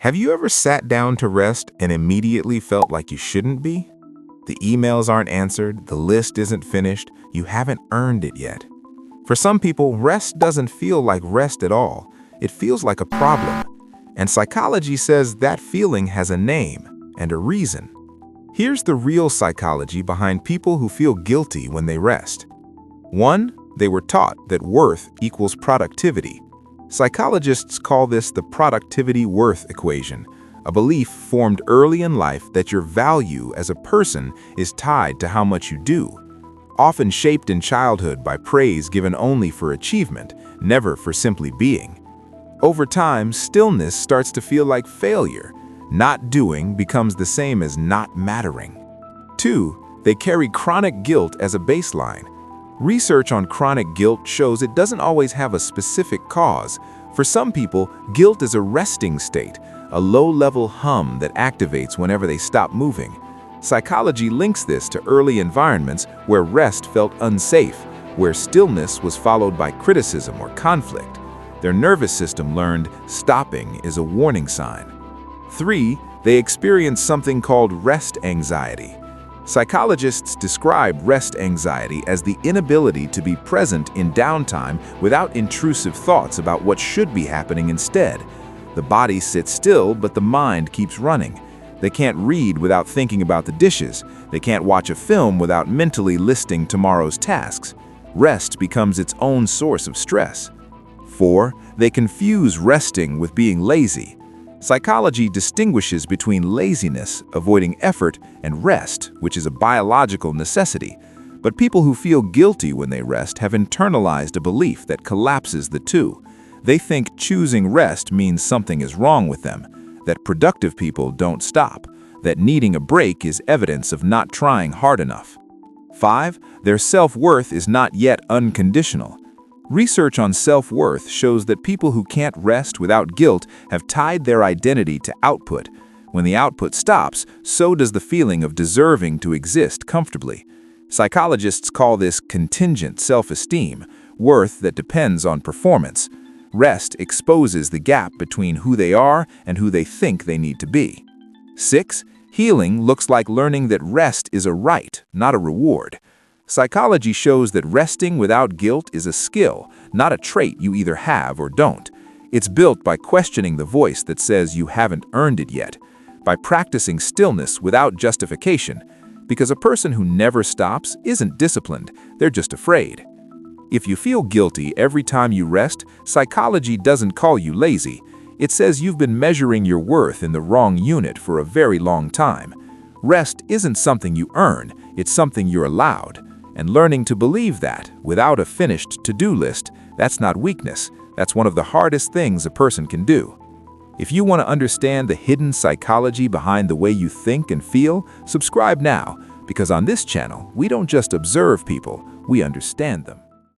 Have you ever sat down to rest and immediately felt like you shouldn't be? The emails aren't answered, the list isn't finished, you haven't earned it yet. For some people, rest doesn't feel like rest at all. It feels like a problem. And psychology says that feeling has a name and a reason. Here's the real psychology behind people who feel guilty when they rest. 1. They were taught that worth equals productivity. Psychologists call this the productivity-worth equation, a belief formed early in life that your value as a person is tied to how much you do, often shaped in childhood by praise given only for achievement, never for simply being. Over time, stillness starts to feel like failure. Not doing becomes the same as not mattering. 2. They carry chronic guilt as a baseline. Research on chronic guilt shows it doesn't always have a specific cause. For some people, guilt is a resting state, a low-level hum that activates whenever they stop moving. Psychology links this to early environments where rest felt unsafe, where stillness was followed by criticism or conflict. Their nervous system learned stopping is a warning sign. 3. They experience something called rest anxiety. Psychologists describe rest anxiety as the inability to be present in downtime without intrusive thoughts about what should be happening instead. The body sits still, but the mind keeps running. They can't read without thinking about the dishes. They can't watch a film without mentally listing tomorrow's tasks. Rest becomes its own source of stress. 4. They confuse resting with being lazy. Psychology distinguishes between laziness, avoiding effort, and rest, which is a biological necessity. But people who feel guilty when they rest have internalized a belief that collapses the two. They think choosing rest means something is wrong with them, that productive people don't stop, that needing a break is evidence of not trying hard enough. 5. Their self-worth is not yet unconditional. Research on self-worth shows that people who can't rest without guilt have tied their identity to output. When the output stops, so does the feeling of deserving to exist comfortably. Psychologists call this contingent self-esteem, worth that depends on performance. Rest exposes the gap between who they are and who they think they need to be. 6. Healing looks like learning that rest is a right, not a reward. Psychology shows that resting without guilt is a skill, not a trait you either have or don't. It's built by questioning the voice that says you haven't earned it yet, by practicing stillness without justification, because a person who never stops isn't disciplined, they're just afraid. If you feel guilty every time you rest, psychology doesn't call you lazy. It says you've been measuring your worth in the wrong unit for a very long time. Rest isn't something you earn, it's something you're allowed. And learning to believe that, without a finished to-do list, that's not weakness. That's one of the hardest things a person can do. If you want to understand the hidden psychology behind the way you think and feel, subscribe now, because on this channel, we don't just observe people, we understand them.